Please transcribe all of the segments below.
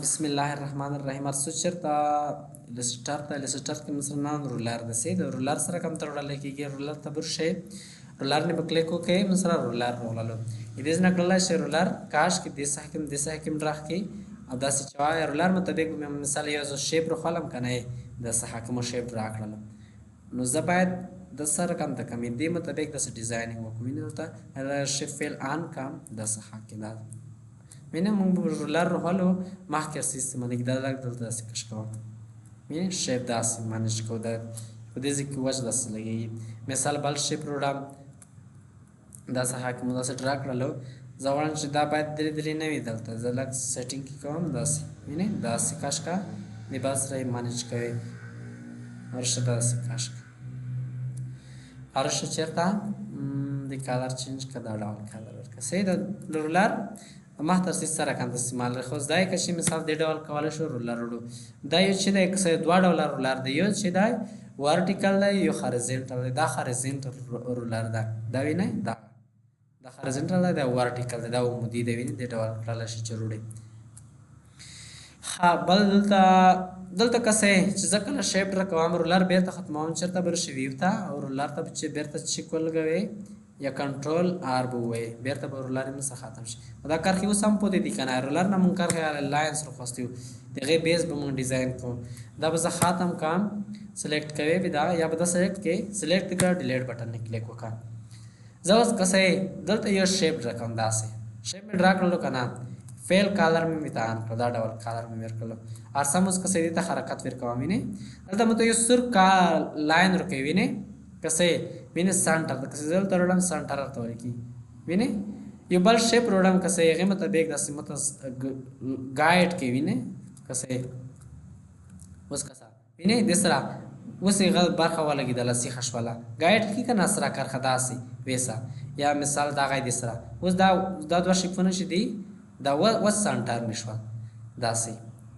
बिस्मिल्लाहिर्रहमानिर्रहीम अर्सुचरता इलस्टर के मुसलमान रूलर दसे रूलर सर कम तोड़ले की रूलर तबुर्शे रूलर ने बकले को के मुसरा रूलर रोलालो इदेज नकला शे रूलर काश की देसा हकिम ड्राख की अदा से चवा रूलर मुताबिक में मिसाल ये जो शेप रोखलम कने दस हकम शेप ड्राख ललो नो जबायत दसर कम तक में दे मुताबिक दस डिजाइनिंग वो कुमिन होता शेप फेल आन काम दस हकिदा मैंने रूलर रोहलो माह के सिस माने की दादा दलता से कशको मैंने शेप दास मानिश को दा खुदे से की वजह दस लगी मिसाल बल शेप रोडा दास हाक मुदा से ड्रा कर लो जवान से दा बात धीरे धीरे नहीं दलता जलक सेटिंग की कम दस मैंने दास से कश का निबास रही मानिश करे और शदा से कश का अर्श चरता द कलर चेंज का दा डाउन कलर का सही रूलर महतर सिस्सा kan istimal khos dai kashi misal de dol kawala sho ruler ro dai chi da ek se dwa dollar ruler de yo chi dai vertical da yo horizontal da horizontal ruler da da wi nai da horizontal da vertical da umudi de wi de dol kala shi churude ha bal دلته کسه چې ځکه شیپ را کوم رولر بیرته ختمون چرته بر شي ویوتا او رولر ته چې بیرته چیکول غوي یا کنټرول آر بووي بیرته به رولر هم څه ختم شي دا کار خو سم پوتې دي کنه رولر نه مونږ کار لاینز رو خوستیو دغه بیس به مونږ ډیزاین کو دا به ختم کام سلیکټ کوي بدا یا به سلیکټ کې سلیکټ کړه ډیلیټ بٹن نه کلیک وکړه زوس کسه دلته یو شیپ رقم داسه شیپ می ډرا کړلو کنه fail colour में मितान प्रदा double colour में मेरे को और सम उसका सही था हरकत फिर कवा मिने अल्दा मतो यो सुर का लाइन रुके विने कसे मिने सेंटर कसे जल तरोडम सेंटर तो की विने यो बल शेप रोडम कसे ये मत बेग दस मत गाइड के विने कसे उसका सा विने दूसरा उसे गल बारखा वाला की दला सी खश वाला गाइड की का नसरा कर खदासी वैसा या मिसाल दागा दूसरा उस दा दो शिफन शदी دا و سنټر نشو داسې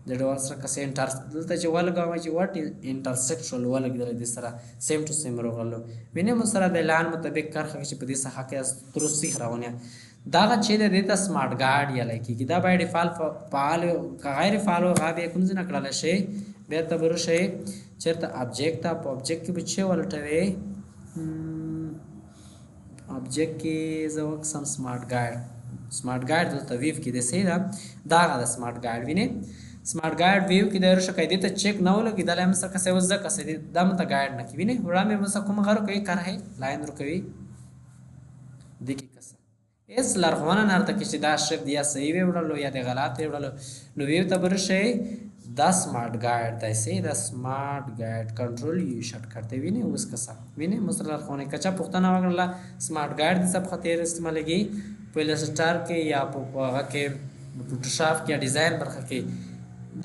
د ډول سره که سنټر دلته چې ولګاوه چې واټ انټرسیکشن ولګیدل د سره سیم ټو سیم راغلو وینم سره د اعلان مطابق کارخه چې په دې صحه کې ترسي راونه دا چې د دې ته سمارټ ګارد یا لکه کی دا بای ډیفالت فعال غیر فعال غابه کوم ځنه کړل شي به ته ور شي چرته ابجیکټ اپ ابجیکټ کې بچي ولټوي ابجیکټ کې زوک سم سمارټ ګارد स्मार्ट गाइड दलता व्यू की दे सेदा दागा द स्मार्ट गाइड विने स्मार्ट गाइड व्यू की दर शकाय देता चेक न होलो की दला मसर कसे वज्जा कसे दम त गाइड न की विने वडा में मस कुम गारो कई कर है लाइन रुकवी देखी कसा एस लरखवाना नर्त की सिदा शेप दिया सही वे वडलो या दे गलत है वडलो नो व्यू त बर शे द स्मार्ट गाइड द से the smart guide control you short करते विने उस कसा विने मसर लरखवाने कचा पुख्तना वगला स्मार्ट गाइड सब खतिर इस्तेमाल की पहले स्टार के या के फोटोशॉप के डिज़ाइन बरखा के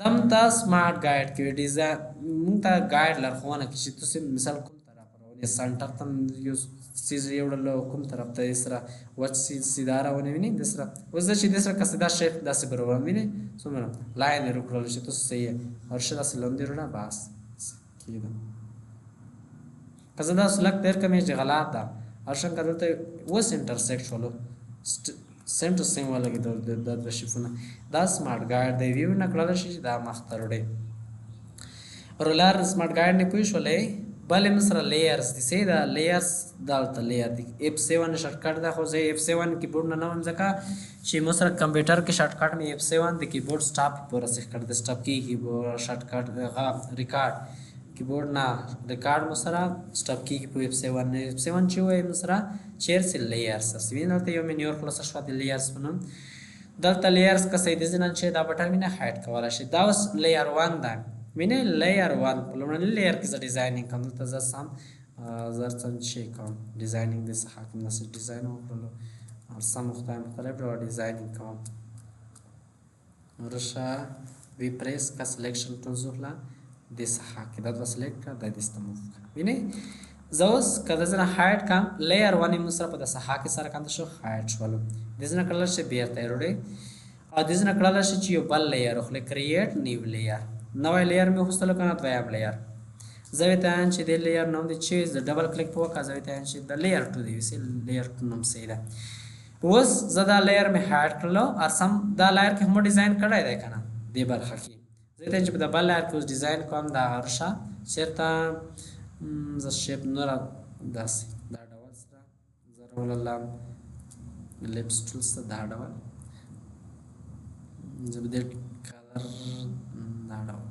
दम ता स्मार्ट गाइड के डिज़ाइन मुंता गाइड लरखवाना किसी तो से मिसाल कुम तरफ पर सेंटर तम यो चीज एवढं कुम तरफ त इसरा वच सिदारा होने विनी दूसरा वजह से दूसरा कसदा शेप दासे बरोबर विनी सुमन लाइन रुकलो से तो सही है और शदा से लंदे रोना बस कीदा कसदा सुलक तेर कमे गलत था और शंकर तो वो इंटरसेक्ट होलो सेम टू सेम वाला की द शिफुना दा स्मार्ट गाइड दे व्यू ना कलर शी दा मख्तरडे रोलर स्मार्ट गाइड ने पुष्वले बले मसरा लेयर्स दिसे दा लेयर्स दालता लेयर दी F7 शॉर्टकट दा खोजे F7 कीबोर्ड ना नाम जका शी मसरा कंप्यूटर के शॉर्टकट में F7 द कीबोर्ड स्टॉप पर से कर दे स्टॉप की कीबोर्ड शॉर्टकट रिकॉर्ड कीबोर्ड ना रिकॉर्ड मसरा स्टॉप की F7 चो है मसरा चेयर से लेयर्स सविन दलते यो मेन्यू क्लास शवा द लेयर्स बनम दलता लेयर्स का सही दिजन छे दा बटन में हाइड का वाला शे दास लेयर 1 दा मैंने लेयर 1 प्लमन लेयर की डिजाइनिंग कम दलता जसम जरसन छे कम डिजाइनिंग दिस हाकम नस डिजाइन होलो और सम मुख्तलिफ डिजाइनिंग कम रशा वी प्रेस का selection tool Juhla this hockey दा सिलेक्ट का दा दिस तम मैंने जोस कदा जना हाइड काम लेयर 1 मुसरा पदा सहा के सर कांत शो हाइड वालो दिसना कलर से बेर तैरोडे और दिसना कलर से चियो बल लेयर ओखले क्रिएट न्यू लेयर नवा लेयर में होस्तल कना द्वयाब लेयर जवेतान छि दे लेयर नाम दे चीज डबल क्लिक पो का जवेतान छि द लेयर टू दे से लेयर टू नाम से दा उस ज्यादा लेयर में हाइड कर लो और सम द लेयर के हम डिजाइन करा दे कना دې برخه کې زه ته چې په د بل لار کې اوس ډیزاین کوم دا هرشه چېرته زه شیپ نوره داسې دا ډول سره زه راولله لیپس ټول سره دا ډول زه به دې کلر دا ډول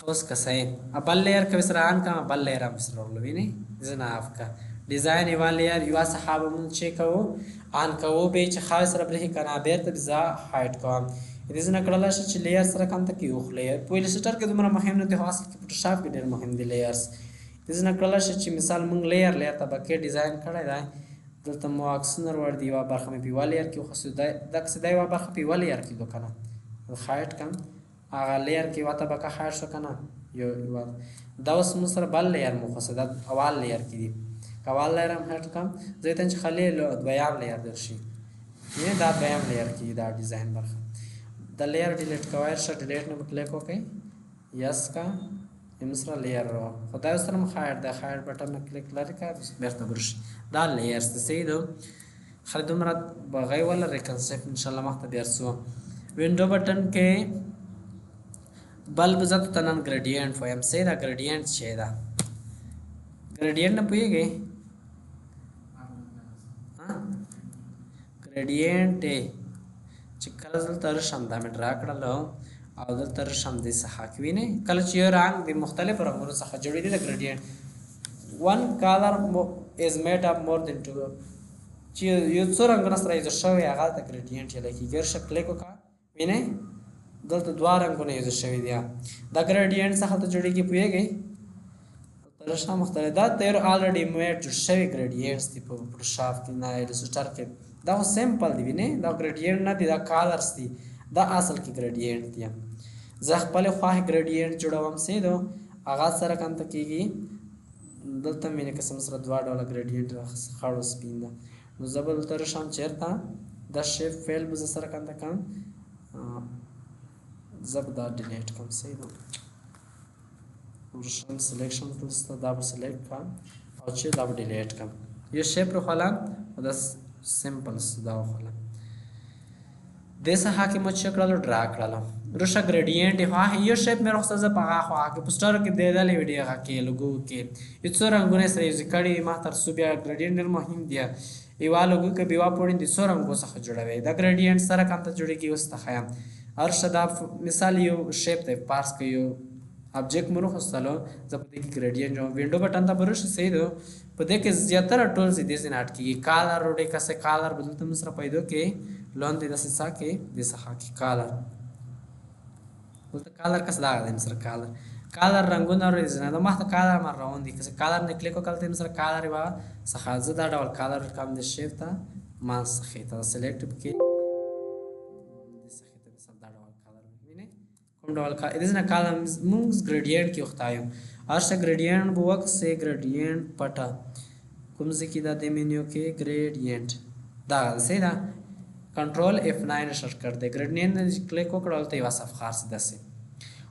اوس که صحیح بل لیر که بسر آن کا بل لیر هم بسر رو بینی زنا آف کا ډیزاین یوان لیر یوا صحابه مون چه کوو آن کوو به چې خاص سره بلې کنه بیرته بزا هایټ کوم دې زنه کړل چې لیر سره کم ته کیو لیر په لسټر کې دومره مهم نه دی خاص کې فوټوشاپ کې ډېر مهم دی لیرز دې زنه کړل چې مثال مونږ لیر ته بکې ډیزاین کړی دی دلته مو اکسنر ور دی وا برخه مې په لیر کې خو د دک سدای وا برخه په لیر کې دوکنه هایټ کم هغه لیر کې واته بکه هایټ شو کنه یو دا اوس مو سره بل لیر مو خو د اول لیر کې دی اول لیر هم هایټ کم زیتن چې خلی دویام لیر درشي یې دا دویام لیر کې دا ډیزاین برخه د لیر ډیلیټ کوای شو ډیلیټ نه کلیک وکړئ یس کا امسره لیر خدای سره مخ هایټ د هایټ بٹن نه کلیک لري کا بیرته برشي دا لیر څه دی خالد مراد بغي ولا ریکنسپټ ان شاء الله مخته درسو وینډو بٹن کې بلب زت تنن ګریډینټ وایم سي دا ګریډینټ شي دا ګریډینټ نه پويږي ګریډینټ چې کله تر شم دا مې ډرا کړلو او د تر شم دې څخه کوي نه کله چې یو رنگ د مختلف رنگونو څخه جوړې دي د ګریډینټ one color is made up more than two چې یو څو رنگونه سره یو شوی هغه د ګریډینټ لکه ګر شکل کو ویني دلته دوه رنگونه یوز شوي دي دا ګریډینټ څخه ته جوړیږي پوهیږئ ترشا مختلف دا تیر آلریډي میډ جوړ شوي ګریډینټس دي په فوټوشاپ کې نه ایلسټر کې دا سمپل دی ویني دا ګریډینټ نه دي دا کالرز دي دا اصل کې ګریډینټ دي زه خپل خواه ګریډینټ جوړوم سي دو هغه سره کوم ته کیږي دلته مې قسم سره دوه ډول ګریډینټ خاړو سپین ده نو زبل تر شام چیرته دا شیپ فیل به سره کوم ته کوم زب دا ډیلیټ کوم سي دو ورشم سلیکشن ټولز ته دا به سلیکټ کوم او چې دا به ډیلیټ کوم یو شیپ راخلم او دا سمپل دا وخلم د څه حکم چې کړلو ډرا کړلو رشه ګریډینټ ها یو شیپ مې رخصه ز په هغه کې پوسټر کې د دې ویډیو کې لوګو کې یڅو رنگونه سره یو ځکړی ما تر سو بیا ګریډینټ مهم دی ایوا لوګو کې بیوا پوړین دي څو رنگو څخه جوړوي دا ګریډینټ سره کوم ته جوړیږي اوس ته خیم ارشد مثال یو شیپ ته پارس کې یو ابجیکټ مرو خستلو زه په دې کې ګریډینټ جو وینډو بٹن ته برش سي دو په دې کې زیاتره ټولز دې سينات کې کالر روډه کسه کالر بدلته مصر پیدا کې لون دې دسه سا کې دې سخا کې کالر ولته کالر کس دا دې مصر کالر رنگونه ورې زنه دا مخ ته کالر مر روان دي کسه کالر نه کلیک وکړته مصر کالر وا سخا زه دا ډول کالر کم دې شیپ ته ما سخې ته سلیکټ کې ډول کا اذ نه کالم موږ ګریډینټ کې وختایو ارشه ګریډینټ بوک سه ګریډینټ پټا کوم ځکه دا د مینیو کې ګریډینټ دا سه دا کنټرول F9 شر کړ دې ګریډینټ کلیک وکړل ته یو صف خاص دسه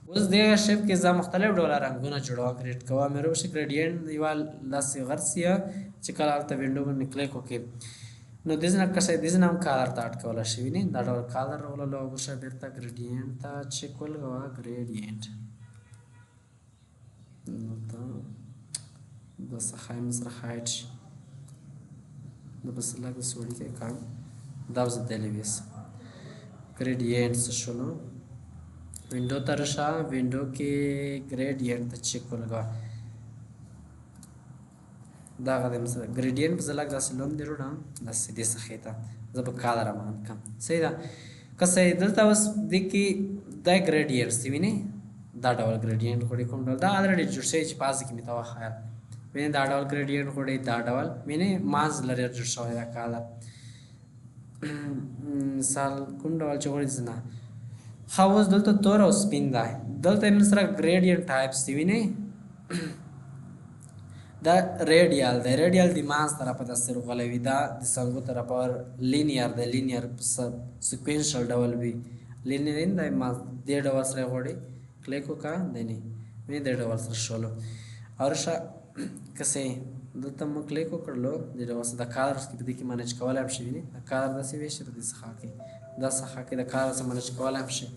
اوس دې شیپ کې ز مختلف ډول رنگونه جوړوا کریټ کوه مې روش ګریډینټ دیوال لاسي غرسیا چې کله ته وینډو باندې کلیک وکړي نو دزنه کسه دزنه هم کالر ته اټکول شي نه دا ډول کالر ولله وګشه بیرته ګریډینټ ته چیک ولغوا ګریډینټ نو ته د صحایم سره هایټ د بس لاګ سوري کې کار دا وز دلیوس ګریډینټ شلو وینډو ترشا وینډو کې ګریډینټ ته چیک ولغوا دا غدم سره ګریډینټ په زلاګ داسې لوم دی روډه داسې دې سخیته زه په کالر مان کم صحیح ده کسه دلته اوس د کې دا ګریډینټ دی ویني دا ډول ګریډینټ کوډي کوم ډول دا الریډي جوړ شي چې پاس کې میته واخا ویني دا ډول ګریډینټ کوډي دا ډول ویني ماز لري جوړ شوی دا کالر مثال کوم ډول جوړی زنه خاوس دلته تور او سپین ده دلته موږ سره ګریډینټ ټایپس دی ویني دا ریډیال دی ریډیال د ماس طرف ته سر غلوي دا د څنګه طرف پر لینیئر د لینیئر سیکوینشل ډول وی لینیئر د ماس د ډول سره غوړي کلیک وکا دني مې د ډول سره شولو اورشا کسه دلته موږ کلیک وکړلو د ډول د کالر کې په دې کې مانیج کولای هم شي ویني د کالر داسې وي چې د دې څخه کې دا څخه کې د کالر څخه مانیج کولای هم شي.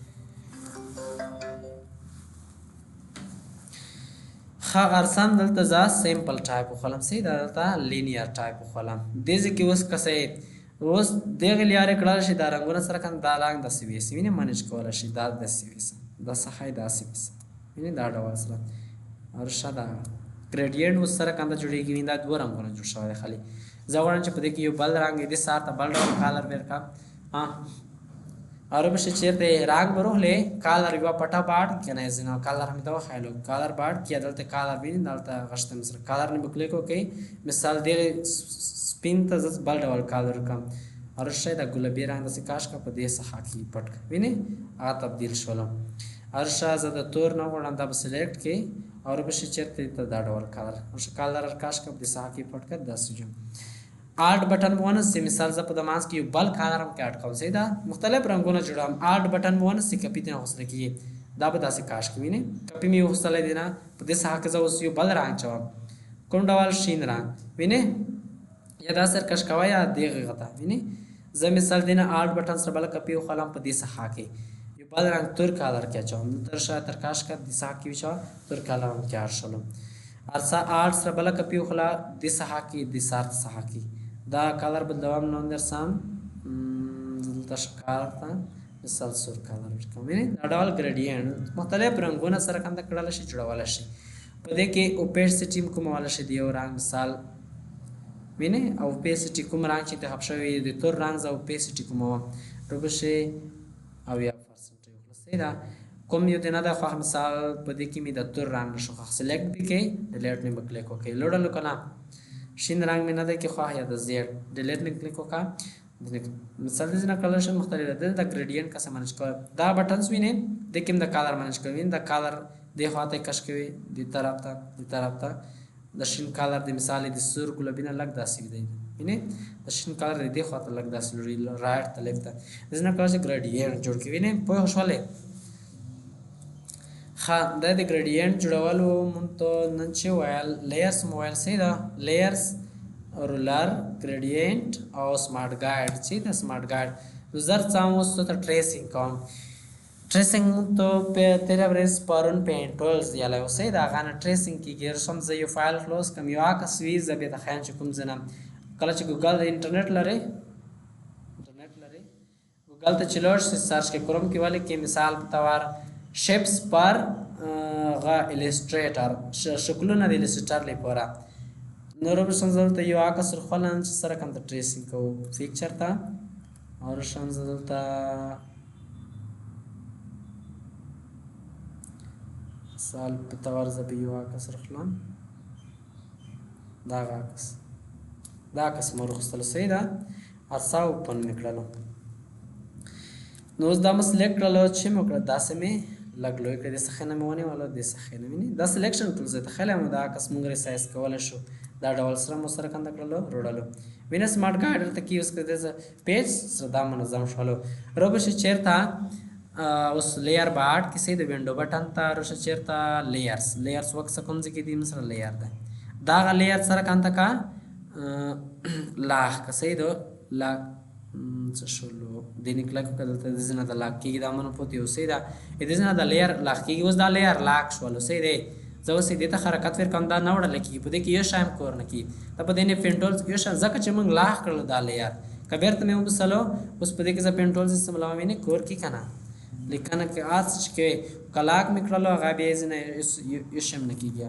ښه ارسم دلته زه سیمپل ټایپ وخلم سي دا دلته لینیر ټایپ وخلم دې ځکه اوس کسه اوس دغه لیارې کړل شي دا رنگونه سره کنه دا رنگ د سی وی سی ویني مانیج کولای شي دا د سی وی سی دا څخه دا سی وی سی ویني دا ډول سره او شاده ګریډینټ اوس سره کنده جوړیږي ویندا دوه رنگونه جوړ شوی خالي زه غواړم چې په دې کې یو بل رنگ دې ساته بل ډول کالر ورکا और बस चेरते राग बरोहले कालर युवा पटा बाट केना इजना कालर हम दवा खाइलो कालर बाट किया दलते कालर भी दलता गश्त मिस्र कालर ने बुकले को के मिसाल दे स्पिन त बल डबल कालर कम और शायद गुलाबी रंग से काश का प्रदेश हाकी पटक विने आ तब्दील शोलो और शायद द तोर न वडा तब सिलेक्ट के और बस चेरते त दा डबल कालर और कालर काश का प्रदेश हाकी पटक 10 जो आर्ट बटन वन से मिसाल ज पदमास की बल कालर हम काट कम से दा मुख्तलिफ रंगों जुड़ाम आर्ट बटन वन से कपी दिन हौसले की दा बता से काश की ने कपी में हौसले देना प्रदेश हाक ज उस यो बल रंग जवाब कोंडावाल शीन रंग विने या दा सर कश कवाया देग गता विने ज मिसाल देना आर्ट बटन से बल कपी खलम प्रदेश हाके यो बल रंग तुर कालर क्या चाव तरशा तरकाश का दिशा की विचा तुर कालर हम क्या शलम अरसा आर्ट से बल कपी खला दिशा हाकी दिशार्थ सहाकी دا کالر بدلوام نو در سام دلته ښکار ته مثال سور کالر ورکوم دا ډول ګریډینټ مختلف رنگونه سره کنده کړل شي جوړول شي په دې کې اوپیسټی کومول شي دی یو رنگ مثال ویني او اوپیسټی کوم رنگ چې ته شوی د تور رنگ او اوپیسټی کوم روبشه او یا پرسنټ یو خلاصې دا کوم یو دینه دا خو مثال په دې کې می د تور رنگ شو سلیکټ به کې ډیلیټ نه بکلیک وکړي لوړل کنه شین رنگ में ना दे कि ख्वाह या द जेड डिलीट ने क्लिक होगा मिसाल दे कलर मुख्तलिफ दे द ग्रेडियंट का मैनेज कर दा बटन्स भी ने देखिम द कलर मैनेज कर द कलर दे खाते कश के दी तरफ था द शिन कलर दे मिसाल दे सुर गुलाबीना लग दासी दे इने द शिन कलर दे खाते लग दासी राइट त लेफ्ट दिसना कलर से ग्रेडियंट जोड़ के विने पोय होशवाले हाँ دا د ګریډینټ جوړولو مونږ ته نن چې ویل لیئرز موبایل سي دا لیئرز رولر ګریډینټ او سمارټ ګایډ چې دا سمارټ ګایډ زر څامو ته ټریسینګ کوم ټریسینګ مونږ ته په تیرا برس پرون پین ټولز یا له سي دا غانه ټریسینګ کیږي رسم زه یو فایل کلوز کوم یو اکس وی زبې د خیان چې کوم زنه کله چې ګوګل د انټرنیټ لري ګوګل ته چلوش سرچ کې کوم کې والے کې مثال په تور शेप्स पर इलिस्ट्रेटर शक्लونه د इलिस्ट्रेटर لپاره نور به څنګه ته یو اکثر خلن سره کوم ټریسینګ کو فیکچر تا اور څنګه ته سال په تور زبې یو اکثر خلن دا عکس مرخصل سیدا ارساو پن نکړلو نو دا مسلک کړلو چې موږ داسې می لګلوي کړي د سخنه مونږ ولا د سخنه ویني دا سلیکشن ټولز ته خلک مو دا کس مونږ ریسایز کول شو دا ډول سره مو سره کنده کړلو روډلو ویني سمارټ ګایډ ته کی یوز کړي پیج سره دا منظم شولو روبش چیرته اوس لیئر باټ کسی د وینډو بٹن ته روش چیرته لیئرز وکس کوم ځکه دې سره لیئر ده دا لیئر سره کنده کا لاخ کسې دو لا شلو دینی کلک کدلته د زنه د لاک کې دا منو پوتې اوسې دا د زنه د لیئر لاک کې اوس دا لیئر لاک شولو سې دی زه اوسې د ته حرکت ور کم دا نه وړل کې په دې کې یو شایم کور نه کې ته په دې نه پینټولز یو شان زکه چې موږ لاک کړل دا لیئر کبیر ته مې وبسلو اوس په دې کې ز پینټولز استعمال مې نه کور کې کنه لیکن کې آس چې کلاک مې کړلو هغه به زنه یو شم نه کېږي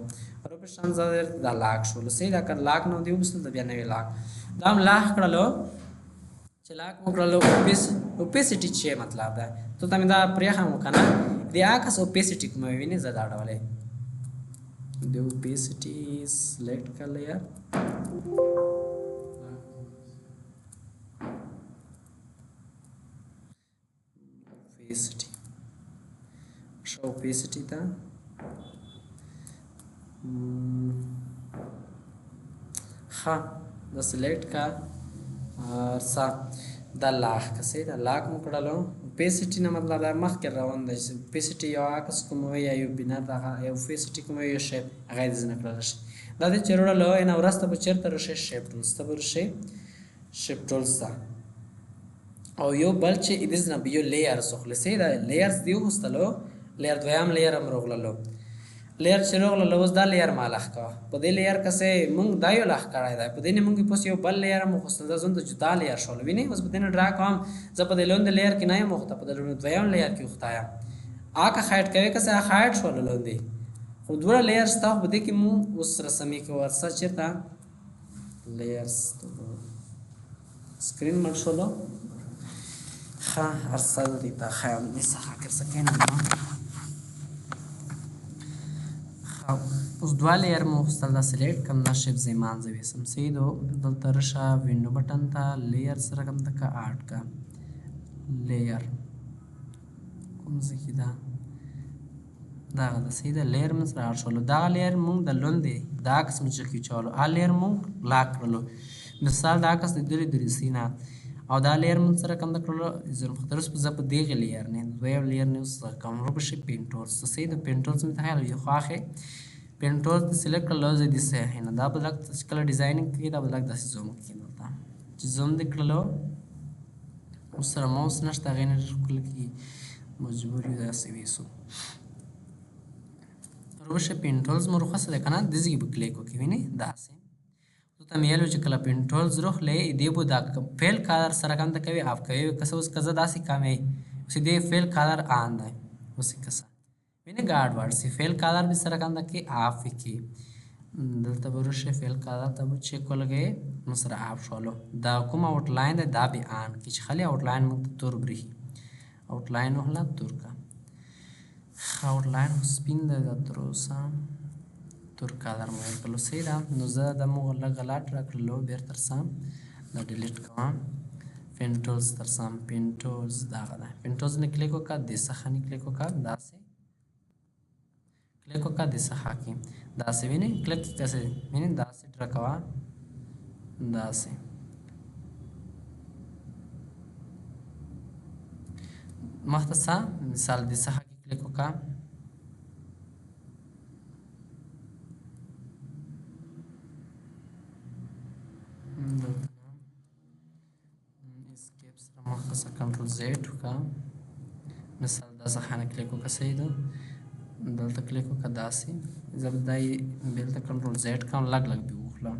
او په شان زه دا لاک شولو سې دا کړ لاک نو دی وبسل د بیا نه لاک دا هم لاک کړلو چلاک موکرلو اوپیسټی چې مطلب ده ته تمه دا پرېخه مو کنه د اکس اوپیسټی کوم ویني زړه ډولې د اوپیسټی سلیکټ کړل یا اوپیسټی شو اوپیسټی تا ها دا سلیکټ کا سا دا لاک کسې دا لاک مو کړلو اوپیسټی نه مطلب دا مخ کې روان دی اوپیسټی یو عکس کوم یا یو بنا دا یو اوپیسټی کوم یو شیپ هغه د زنه کړل شي دا دې چې وروړلو اینا وروسته به چېرته راشئ شیپ ټولز ته به راشئ شیپ ټولز ته او یو بل چې ایدز نه به یو لیرز وخلصئ دا لیرز دې وغوښتلو لیر دویم لیر هم راغللو لیر چې راغللو اوس دا لیر ما لخ کوه په دې لیر کسې موږ دا یو لخ کړی دی په دې نه موږ پوس یو بل لیر هم وغوښتل دا زموږ د جدا لیر شول وینئ اوس په دې نه ډرا کوم زه په دې لاندې لیر کې نه یم وخته په دې دویم لیر کې وخته یم آکه خایټ کوي کسې خایټ شول لاندې خو دوه لیرز ته په دې کې مو اوس رسمي کې ورسه چېرته لیرز سکرین مړ شولو ښه ارسل دې ته ښیم دې څخه کرسکین اوس دوه لیر مو وغوښتل دا سلیکټ کړم دا شیپ زه یې مانځه ویسم سیدو دلته رشه وینډو بټن ته لیر سره کوم ته که اډ که لیر کوم ځای کې ده دغه ده صحیح ده لیر مو سره اډ شولو دغه لیر مونږ د لوندې دا عکس مو چې کیچولو لیر مونږ لاک کړلو مثال دا عکس د درې درې سینه او دا لیر مونږ سره کوم ده کړلو زر خطر اوس زه په دغې لیر نه دویم لیر نه اوس کوم رو بشي پینټورز صحیح ده پینټورز مې ته خیال وي خواخې پینټورز د سلیکټ کړلو زه دې سه نه دا به لږ کله ډیزاینینګ کوي دا به لږ داسې زوم کوي دلته چې زوم دې کړلو اوس سره ماوس نشته هغې نه ډېر ښکلي کېږي مجبور یو داسې ویسو روشه پینټولز مو روخصه ده که نه دې ځای به کلیک وکړئ وینئ داسې ته مې ویلو چې کله پینټولز روخلې دې به دا فیل کالر سره کوم ته کوي آف کوي که څه اوس که زه داسې کومې اوس دې فیل کالر آن دی اوس که څه وینئ ګاډ ورډ سي فیل کالر به سره کوم ته کې آف وکړي دلته به روشه فیل کالر ته به چیک ولګئ نو سره آف شولو دا کوم آوټ لاین دی دا به آن کړي چې خالي آوټ لاین موږ ته تور برېښي آوټ لاین وهله تور کا آوټلاین سپین دی دا تر اوسه تور کالر مو ورکړلو صحیح ده نو زه دا مو لږ غلط راکړلو بېرته ترسم دا ډیلیټ کوم پینټولز ترسم پینټولز دغه ده پینټولز نه کلیک وکړه دې څخه نه کلیک وکړه داسې کلیک وکړه دې څخه کې داسې وینئ کلیک کسې وینئ داسې ډرا کوه داسې مخته څه مثال دې څخه کې کلیک وکړه اسکیپ سره مخته څه کنټرول زیډ وکړه مثال دا څخه نه کلیک وکړه صحیح ده دلته کلیک وکړه داسې زه به دا یې بېلته کنټرول زیډ کړم لږ لږ دې وخلم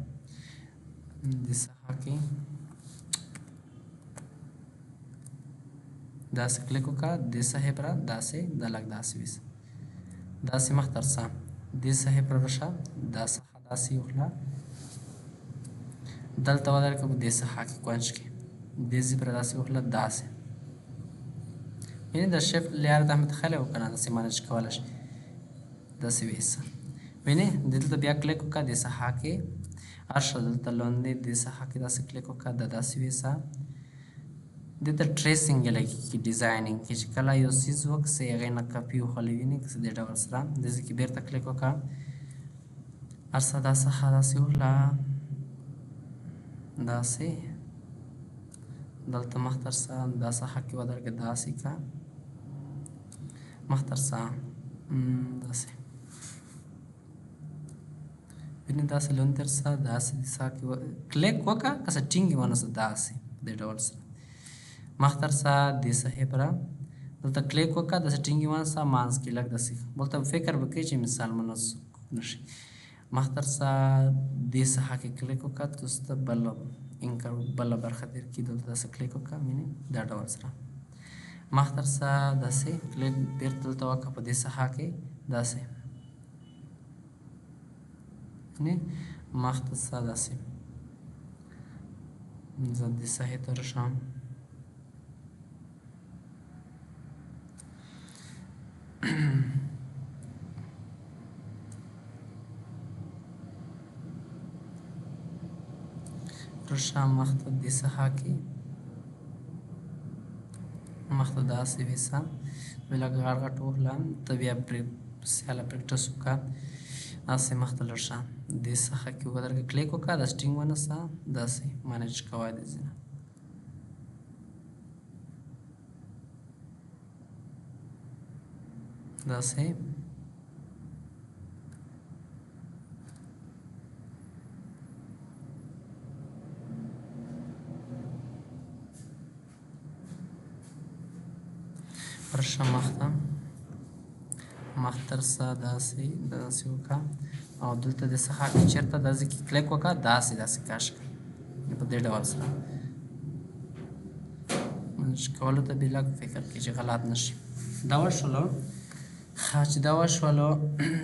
دې څخه کې داسې کلیک وکړه دې صحیح پر داسې دا لږ داسې ویسه داسې مخ ترسه دې صحیح پر راشه دا څخه داسې وخله دلته ودرکړه دې څخه کې کونج کې دې ځای پر داسې وخله داسې یعنې د شیفټ لیر دا مې تخیلی وکړه داسې مانج کولی شي داسې ویسه وینې دلته بیا کلیک وکړه دې څخه کې هرشه دلته لاندې دې څخه کې داسې کلیک وکړه دا داسې ویسه دې ته ټریسینګ یې لګېږي ډیزاینینګ کې چې کله یو څیز وکړسئ هغې نه کپي وخلوي وینې که څه دې ډول سره دې ځای کې بېرته کلیک وکړه هر څه دا څخه داسې وخله داسې دلته مخ ترسه دا څخه کې ودرېږه داسې که مخ ترسه داسې وینې داسې لوند ترسه داسې دې څخه کې کلیک وکړه که څه ټینګ یې ونیسه داسې دې ډول سره مخ ترسه دې صحیح پره دلته کلیک وکړه داسې ټینګ یې ونیسه منځ کې لږ داسې دلته فکر به کوئ چې مثال مناسب نشي مخ ترسه دې څخه کې کلیک وکړه دوسته بله برخه دې کې دلته داسې کلیک وکړه وینې دا ډول سره مخ ترسه داسې کلیک بېرته دلته وکړه په دې څخه کې داسې وینې مخ ترسه داسې زه دې صحیح ته راشم راشم مخته دې څخه کې مخته داسې ویسه بیا لږ غټ غټ وخلم ته بیا سیاله پریکټس وکړه داسې مخته لاړ شه دې څخه کې ودرېږه کلیک وکړه داسې ټینګ ونیسه داسې مانیج کوه دې ځای نه داسې ورشه مخ تر څه داسې وکړه او دلته د څخه کې چېرته داسې کې کلیک وکړه داسې کش کړه په دې ډول سره منش کولو ته بې لږ فکر کې چې غلط نه شي. دا وشولو چې دا وشولو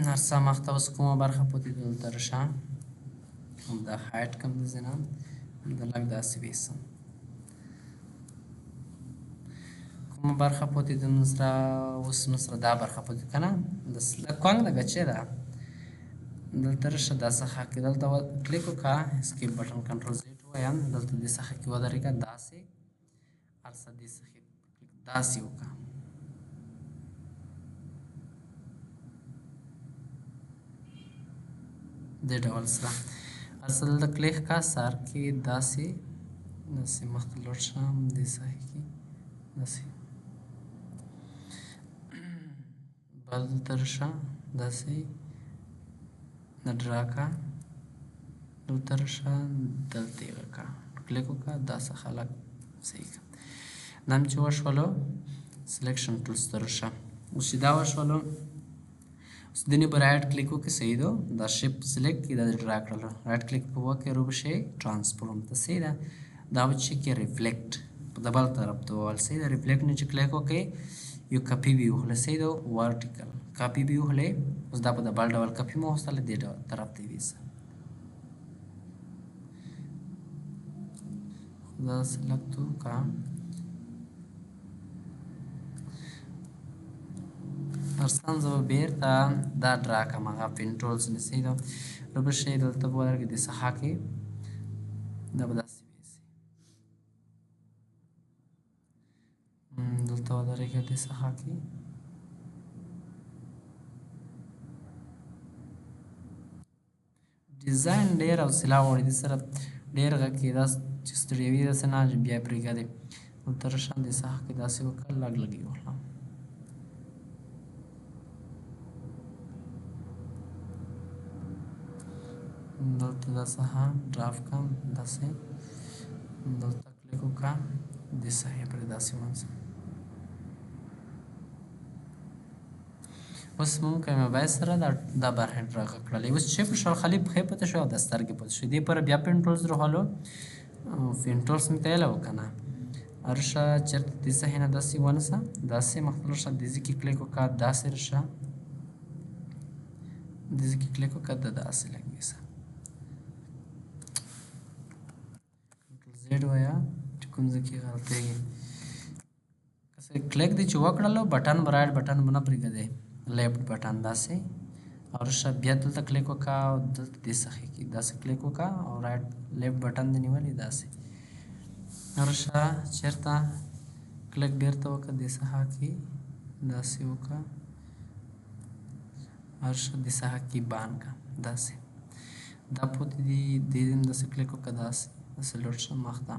هر څه مخته اوس کومه برخه پاتې ده دلته راشه دا هایټ کم دی ځینه دا لږ داسې ویسم کومه برخه پاتې ده نو سره اوس نو سره دا برخه پاتې که نه دا کونګ ده که چې ده دلته راشه دا څخه کې دلته کلیک وکړه اسکیپ بټن کنټرول زیډ ووایم دلته دې څخه کې ودرېږه داسې هر څه دې څخه داسې وکړه دې ډول سره هر څه دلته کلیک کا سر کې داسې مخته لوړ شم دې څخه کې داسې بل دلته راشه داسې ډرا کا دلته راشه دلته یې وکړه کلیک وکړه دا څخه لږ صحیح کړه دا هم چې وشولو سلیکشن ټولز ته راشه اوس چې دا وشولو اوس دینې به رایټ کلیک وکړي صحیح ده دا شیپ سلیکټ کړي دا ډرا کړلو رایټ کلیک په وکړي رو بشه ټرانسفورم ته صحیح ده دا به چې کې ریفلیکټ په د بل طرف ته ووال صحیح ده ریفلیکټ نه چې کلیک وکړي یو کپي به وخله صحیح ده ورټیکل کپي به وخله اوس دا په د بل ډول کپي مو وستله دې ډول طرف ته ویسه دا سلیکټ وکړه ارسان زه به بیرته دا ډرا کړم هغه پین ټولز نه صحیح ده رو به شی دلته به ودرېږي دې څخه کې دا به داسې ویسي دلته ودرېږي دې څخه کې ډیزاین ډېر حوصله غواړي دې سره ډېر غږ کېده چې ستړی وي داسې نه بیا پرېږدې دلته راشم دې څخه کې داسې وکړه لږ لږ یې وخلم دلته دا څخه ډراف کړم داسې دلته کلیک وکړه دې څخه یې پرې داسې ونیسم اوس ممکن موبایل سره دا برخه ډرا کړلې اوس چې په شاو خالي پخې پته شو او د سترګې پته شو دې پر بیا پین ټولز راغلو پین ټولز مې تیله وکنه ارشه چرته دې څخه نه داسې ونیسه داسې مختلف شه دې کې کلیک وکړه داسې رشه دې کې کلیک وکړه داسې لګیسه زیډ وایا چې کوم ځکه غلطي کسه کلیک دی چې وکړلو بټن برایټ بټن بنا پرېږدي لیفټ بټن داسې او رشه بیا دلته کلیک وکړه او دلته دې څخه کې داسې کلیک وکړه او رایټ لیفټ بټن دې نیولې داسې رشه چېرته کلیک بیرته وکړه دې څخه کې داسې وکړه رشه دې څخه کې بان کړه داسې دا پوتې دي دې هم داسې کلیک وکړه داسې داسې لوړ شه مخته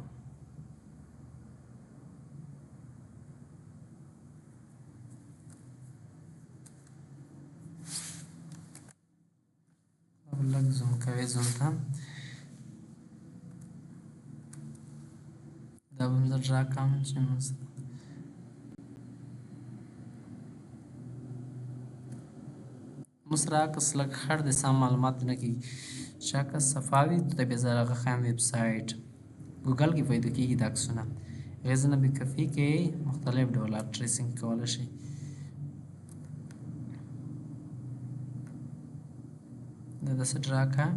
لږ زوم کوي زوم ته دا به زه ډرا کړم چې مسره کس لږ خړ د سم معلومات نه کېږي شاکه صفاوي ته بیا زه هغه ښیم ویب سایټ ګوګل کې پیدا کېږي دا عکسونه هغې ځنه بې کفي کې مختلف ډوله ټریسینګ کولی شئ دا داسې ډرا کړه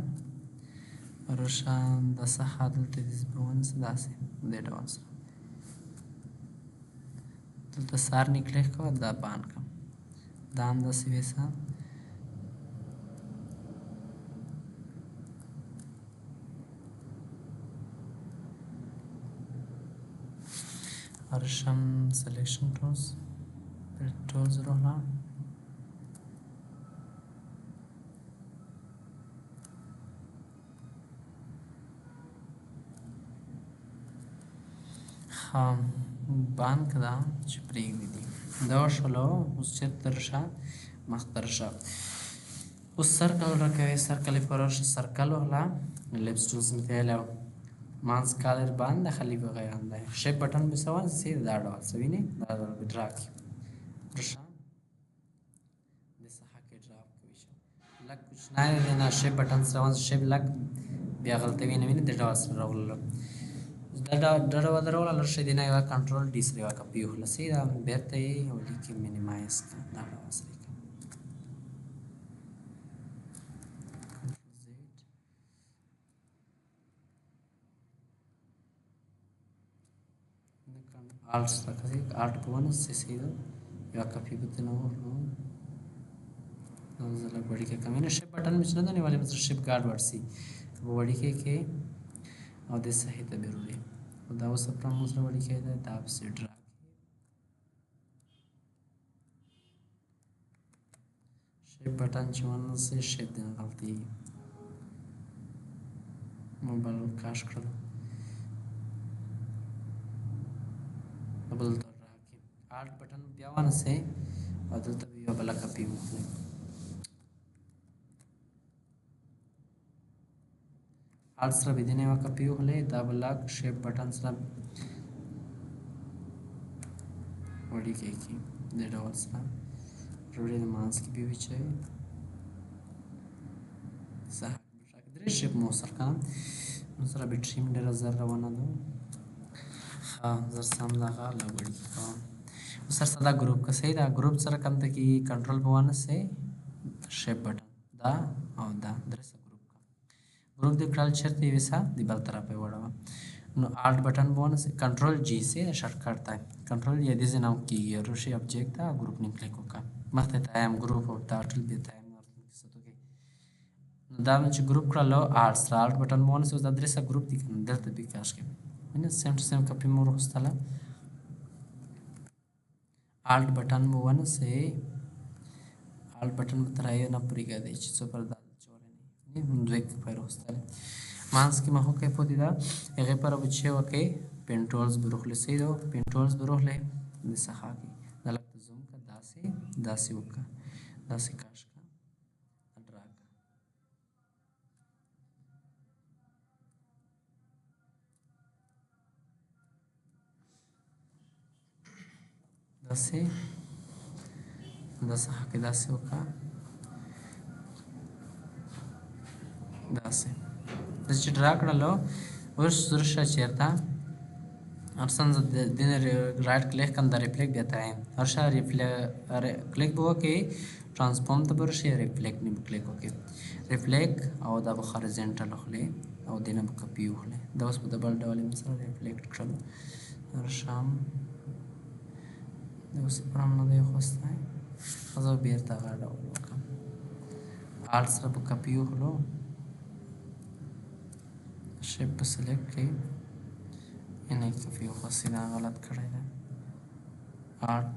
روشن داسې دلته دې به ونیسه داسې دې ډول سره دلته سار نه کلیک کوه دا بان کړم دا هم داسې ویسه ارشم سلیکشن ټولز راغله بان کړه چې پرېږدي دي دا وشولو اوس چېرته راشه مخته راشه اوس سرکل راکوي سرکل یې پر راشه سرکل وهله لیپس ټولز مې تیلی مانس کالر باندې خلیفه غیان دی شیپ بټن مې څه وانه سي دا ډول څه وینئ دا ډول به ډرا کړي رشا د څخه کې ډراپ کوي شو لک کوچنی دی نه شیپ بټن سره وانس شیپ لک بیا غلطوي نه ویني د ډول سره راغلل دا ډډه ودرول لرشي دی نه یو کنټرول ډي سره یو کپی خلاصي دا بیرته یې ولیکي مینیمایز کړه دا ډول سره alt saka alt bonus se sido yo kafi butino no zala बड़ी के कमी शिप बटन में चलने वाले मतलब शिप गार्ड वर्ड सी वो बड़ी के और दे सही तो जरूरी खुदा वो सब प्रमोस बड़ी के दाब से ड्रा शिप बटन चुन से शिप देना गलती मोबाइल काश कर डबल तो राखी alt बटन ब्यावन से बदल तभी वो बला कपी मुझे alt सरा विधिने वा कपी होले डबल शेप बटन सरा बड़ी के की दे डबल सरा रोडे मांस की भी विचय सहा दरे शेप मोसर का सरा बिट्रीम डेरा जरा वना दो हाँ जर सामना का लगड़ी हाँ सर सदा ग्रुप का सही दा ग्रुप सर कम तक की कंट्रोल बवान से शेप बटन दा और दा दरस ग्रुप का ग्रुप दे कल्चर ते वैसा दिबाल तरफ पे वड़ा नो आल्ट बटन बवान से कंट्रोल जी से शॉर्टकट था कंट्रोल ये दिसे नाम की ये रोशी ऑब्जेक्ट था ग्रुप निकले को का मत था एम ग्रुप ऑफ टाइटल भी था एम नॉर्थ की सतो के दा में ग्रुप का लो आल्ट बटन बवान से उस दरस ग्रुप दिखन दर्द भी काश के मैंने सेम टू सेम कपी मोर होस्ताला alt बटन वन से alt बटन बताया ना परिगा दे चिसो पर दाल चोरे नहीं द्वेक पर होस्ताले मांस की महो के पोदिदा एगे पर बच्चे वके पेंटोल्स बुरुखले से दो पेंटोल्स बुरुखले दिसहा की दलक जूम का दासी वका दासी काश का ड्राग दासी दसहा के दासी वका दासी दस ड्राग डालो वर्ष सुरक्षा चेरता अर्सन दिन राइट क्लिक कंदा रिफ्लेक्ट देता है अर्शा रिफ्लेक्ट क्लिक बुआ के ट्रांसफॉर्म तो बरशे रिफ्लेक्ट नहीं क्लिक ओके रिफ्लेक्ट और दब हॉरिजॉन्टल होले और दिन अब कपी होले दस डबल डबल मिसर रिफ्लेक्ट कर अर्शाम दस परम न दे होस्ता है अजो बेरता गाड़ा होगा आल्स रब कपी होलो शेप सेलेक्ट के इन्हें कभी सीधा गलत करेगा आर्ट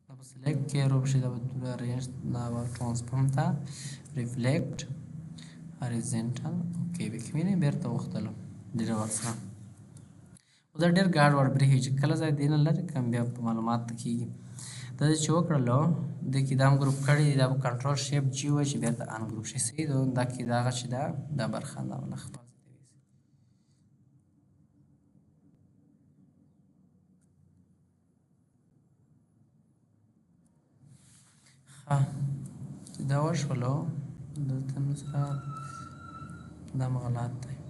अब सिलेक्ट किया रूप से दब दूसरा रेंज ना ट्रांसफॉर्म था रिफ्लेक्ट हॉरिजॉन्टल ओके बिखमी ने बेर तो वक्तलो दिरे वर्षा उधर डेर गार्ड वर्ड ब्रेक है कल जाए दिन लर कम भी मालूमात की तद चोक लो देखी दाम ग्रुप खड़ी दाब कंट्रोल शेप जीव है बेर तो आन ग्रुप से दो दाकी दागा चिदा दाबर खाना वाला खपास हाँ दावश वालो दल्तन सरा दाम गलत है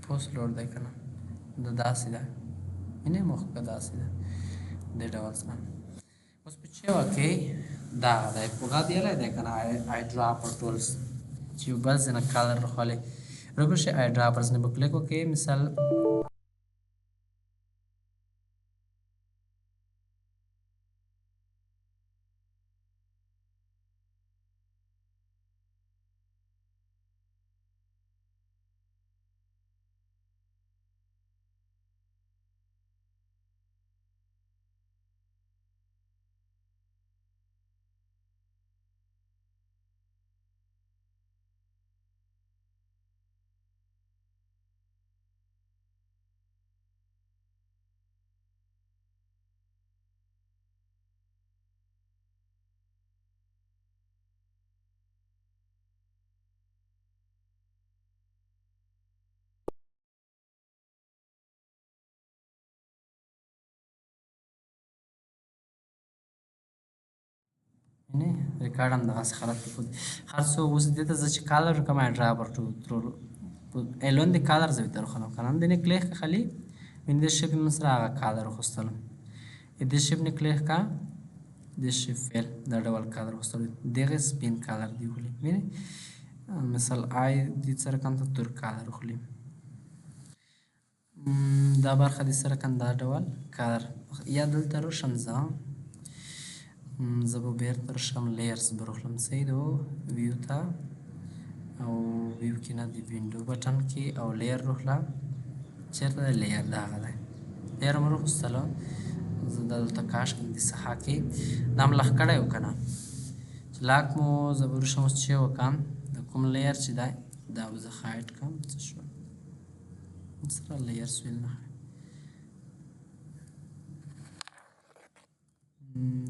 पोस्ट लोड देखना दासीदा इन्हें मुख का दासीदा दे डबल्स ना उस पीछे वाके दा पुगा दिया ले देखना आई ड्रॉपर टूल्स जो बस इन कलर वाले रुको से आई ड्रॉपर्स ने बुकले को के मिसाल نه ریکارډ هم دغسې خراب کې هر څو اوس دې ته زه چې کالر کم ड्राइवर elonde kalar zavitaro خانم کنم دینه کلیخ خالی این دیشب مصر آقا کالر خستلم دیشب نکلیخ کا دیشب فعل در دوال کالر خستلم دیگه سپین کالر دی خلی میره مثال آی دی سر کن تا تور کالر خلی دا برخه دی سر کن در دوال کالر یا دل ترو شمزا زبو بیر تر شم لیرز بروخلم سیدو ویو تا او ویو کې نه دی وینډو بټن کې او لیر روخلا چیرته دی لیر دغه دی لیر مو روغستلو زه دلته کاش کې دې څخه کې دا م لښ کړی و که نه چې لاک مو زه به وروسته اوس چې وکړم د کوم لیر چې دی دا به زه هایډ کړم څه شول سره لیر سویل نه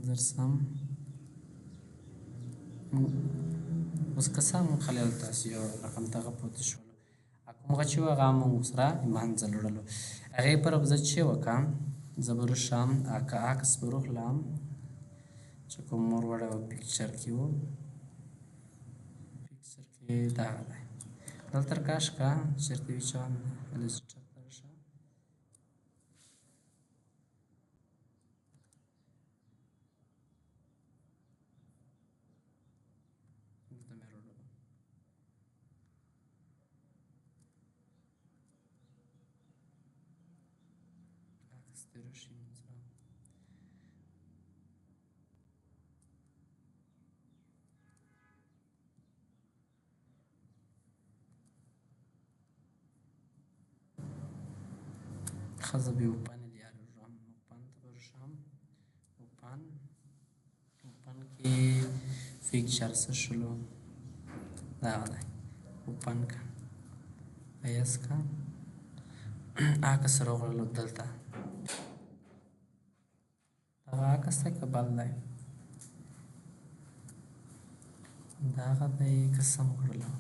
درسم اوس قسم خلل تاسو یو رقم ته پوت شول کومه چې هغه موږ سره ایمان ځلړلو هغه پر وځ چې وکم زبر شام اکا اکس بروخ لام چې کوم مور وړه پکچر کې وو پکچر کې دا ده دلته کاش کا چرته وچان لسټر ترشه خذ بوپن لیار رام وپن تبرشام وپن کې فیکچر څه شلو دا ده وپن کا ایس کا آکس روغلو دلته دا آکس ته کبل دی دا غدای قسم کړلو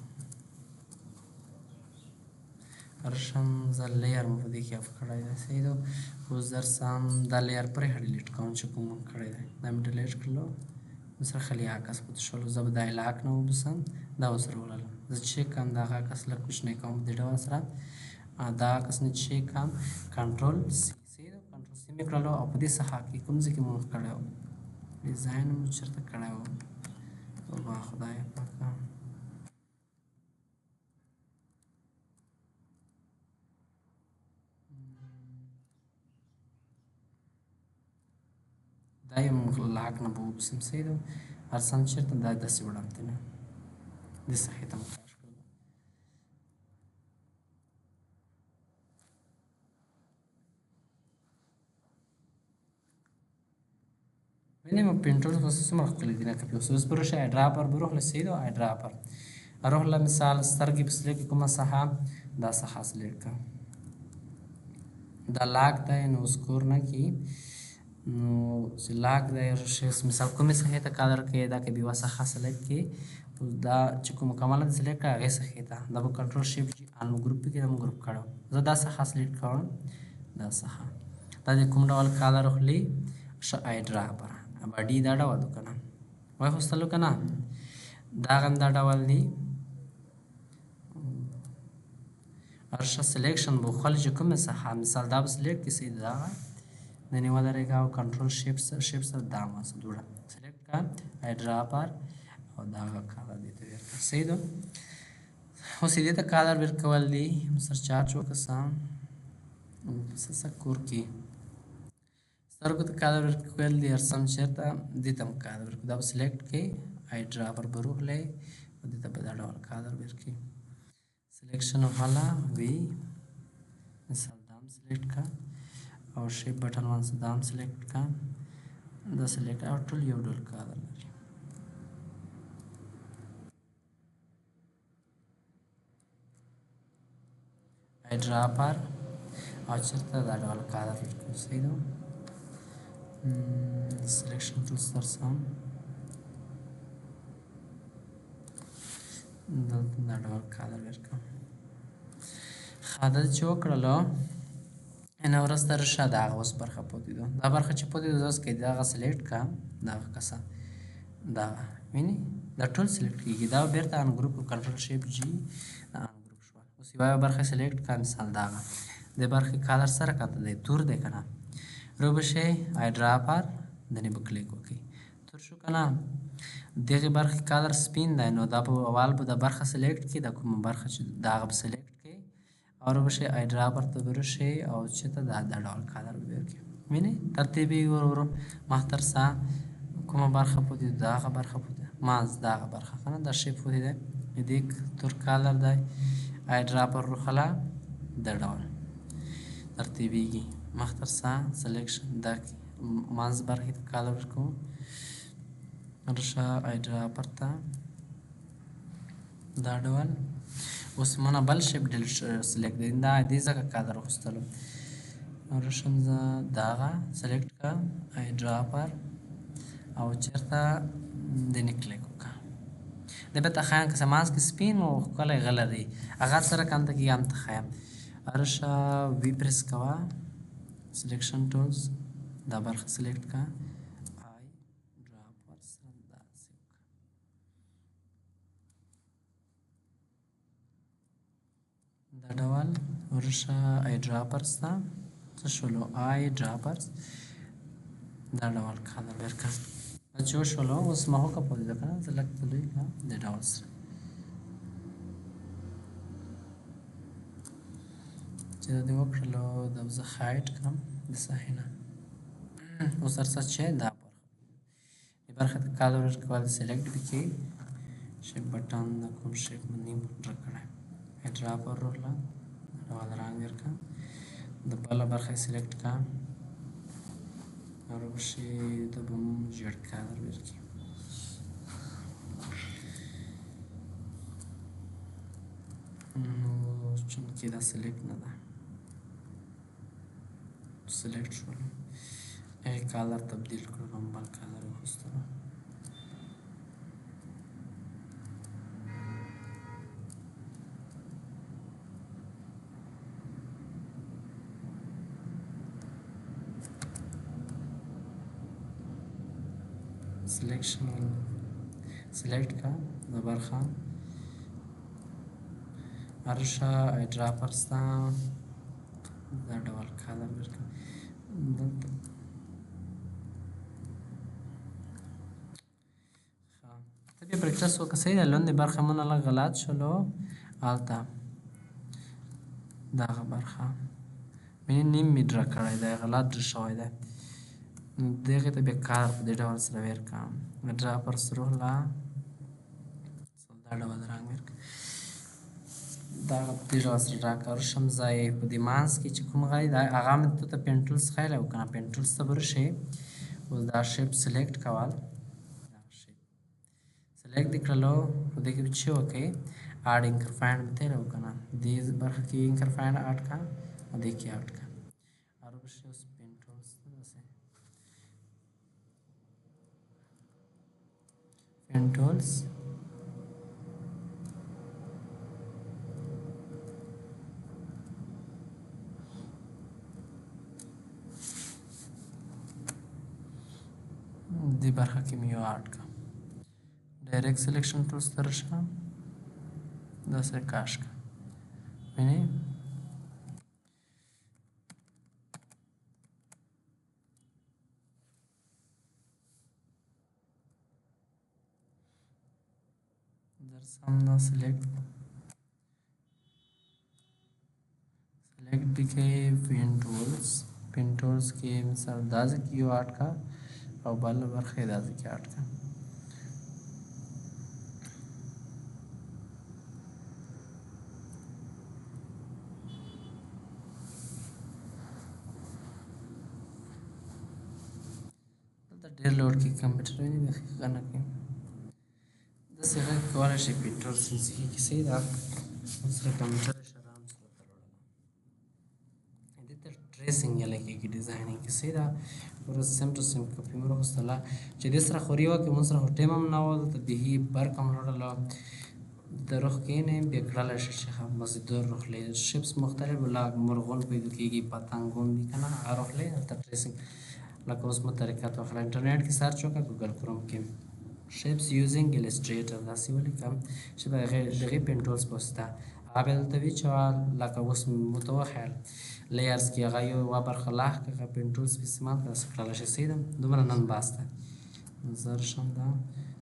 ارشم ز لیر مو دې کې اف کړای دی سیدو اوس درسم دا لیر پرې ډیلیټ کوم چې کوم کړای دی دا مې ډیلیټ کړلو مثلا خلی آکس پوت شلو زب دا علاق نه وبسم دا وسره ولالم زه چې کوم دا آکس لا کچھ نه کوم د ډول سره دا آکس نه چې کوم کنټرول سی سیدو کنټرول سی مې کړلو او په دې صحه کې کوم ځکه مو کړو ډیزاین مو چرته کړو او خدای پاک دا یم لاک نه به وبسم سیدو ارسم چرته دا داسې وړم ته نه د صحې ته مخاش کړو وینئ ما پینټر اوس څومره ښکلي دي نه که اوس بروح ډراپر بروح له سیدو ډراپر اروح له مثال سترګې په سلیکټ کومه ساحه دا ساحه سلیکټ کړم دا لاک دی نو سکور نه کی نو چې لاک دی مثال کومې ساحې ته کالر کې دا کې بیوه ساحه سلیکټ کې دا چې کوم مکمله د سلیکټ کړه هغې ساحې ته دا به کنټرول شیفټ جي ان ګروپ کې دا مو ګروپ کړو زه دا ساحه سلیکټ کوم دا ساحه دا د کوم ډول کالر اخلي ښه آی ډراپر باډي دا ډول که نه واخیستلو که نه دا هم دا ډول دی ارشه سلیکشن به وخل چې کومه ساحه مثال دا به سلیکټ کې سید دا د نیوه درېږه او کنټرول شیپ سره دا ماسه دوړه سلیکټ کا آی ډراپر او دا کالر دی ته ورکړه سیدو اوس دې ته کالر ورکول دی سر چارج وکړم سکور کې سترګو ته کالر ورکول دی ارسم چېرته دې ته هم کالر ورکړو دا به سلیکټ کې آی ډراپر به روغلی او دې ته به دا ډول کالر ورکړي سلیکشن والا وی مثال دا هم سلیکټ کا او شیپ بټن وانس دا هم سلیکټ کا دا سلیکټ او ټول یو ډول کالر لري آی ډراپر او چېرته دا ډول کالر ورکړو صحیح ده سلیکشن ټولز ترسم دلته دا ډول کالر ورکړم ښه دلته چې وکړلو نه وروسته رشه د هغه اوس برخه پاتې ده دا برخه چې پاتې ده اوس که د هغه سلیکټ کړم د هغه کسه دا ویني دا ټول سلیکټ کیږي دا بیرته ان ګروپ کنټرول شیپ جی ان ګروپ شو اوس یو برخه سلیکټ کا مثال دا د برخه کالر سره کاته دی تور دی کنه رو بشه آی ډراپر دنه به کلیک وکي تور شو کنه دغه برخه کالر سپین دی نو دا په اول په د برخه سلیکټ کی د کوم برخه چې دا غو سلیکټ کی او رو بشه آی ډراپر ته ورشه او چې ته دا ډول کالر ورکی ویني ترتیبي ورو مختر سا کومه برخه پوتې داغه برخه پوتې ماز داغه برخه کنه دا شیپ پوتې ده دې تور کالر دی آی ډراپر رو خلا د ډول ترتیبیږي مختر سا سلیکشن دا ماز برخه کالر کو رشا آی ډراپر ته دا ډول اوس مونږ بل شیپ ډل سلیکټ دی دا دې ځکه کالر وستلو رشم داغه سلیکټ کا آی ډراپر او چرته دنه کلیک وکړه د به تخیان که سماس کې سپین او کله غل دی هغه سره کنده کې هم تخیان ارشا وی پریس کوا سلیکشن ټولز دا برخه سلیکټ کا آی ډراپر سره دا سیو دا ډول ورشه آی ډراپرز ته څه شولو آی ډراپرز دا ډول کالر ورکړه جو شولو اوس ماهو کا پوزې ده کنه سلیکټ کړئ کا د ډول سره چې دا وکړلو د زه هایټ کړم د صحیح اوس سره چې دا برخه د کالر ورکول سلیکټ وکړي شیپ بټن د کوم شیپ باندې ورکړم ډراپر ورلا ډول رنگ ورکړه د بل برخه سلیکټ کا اور بشي د بم جړ کالر ورکی نو چونکه دا سلیکټ نه ده سلیکټ شو ای کالر تبدیل کړم بل کالر وستم سلیکشن سلیکټ کا د برخه ارشا آی ډراپرز ته دا ډول کالر ورکړه دلته ته بیا پریکټس وکړه صحیح ده لاندې برخه مونږ لږ غلط شولو هلته دغه برخه مې نیم مې ډرا کړی دی غلط ډرا شوی دی دغه ته بیا کار په دې ډول سره ورکړم ډراپر سره لا دا ډول رنګ ورکړم دا په دې ډول سره راکړم شم ځای په دې مانس کې چې کوم غای دا هغه مې ته پینټولز خایل او کنه پینټولز ته ورشي اوس دا شیپ سلیکټ کول دا شیپ سلیکټ کړلو په دې کې چې اوکې اډ انکر فایند ته راو کنه دې برخه کې انکر فایند اډ کا او دې کې اډ کا اور اوس پینټولز ته Tools دی برخه کې مې یو اډ کا ډایرکټ سلیکشن ټولز ته راشم دا سره کاش کا ویني some select दिखे पिन टूल्स के मिसाल दाज की आठ का और बल बरखे दाज की आठ का ډېر لوډ کې کمپیوټر نه دی ښه کې د څنګه کولای شي پیټر سنسي کې سي دا سره کمپیوټر شرام سره تړل دي ته ټریسینګ یلا کې ډیزاینینګ کې سي دا ور سم ټو سم کپی مر هوستلا چې د سره خوريو کې مون سره ټیم هم نه و ته به بر کوم وړل دروخ کې نه به کړل شي چې مزیدور روخ لې شپس مختلف لاګ مرغون پیدا کېږي پتنګون دي کنه روخ لې ته ټریسینګ لکه اوس مو طریقه تو خپل انټرنیټ کې سرچ وکړه ګوګل کروم کې shapes using illustrator داسې ولیکم چې د هغې پین ټولز په واسطه هغه بیا دلته وي چې لکه اوس مو ته وښیل لیرز کې هغه یوه برخه لاح کړه هغه پین ټولز په استعمال کړه داسې کړلی شي. صحیح ده، دومره نن باسته زه رشم ده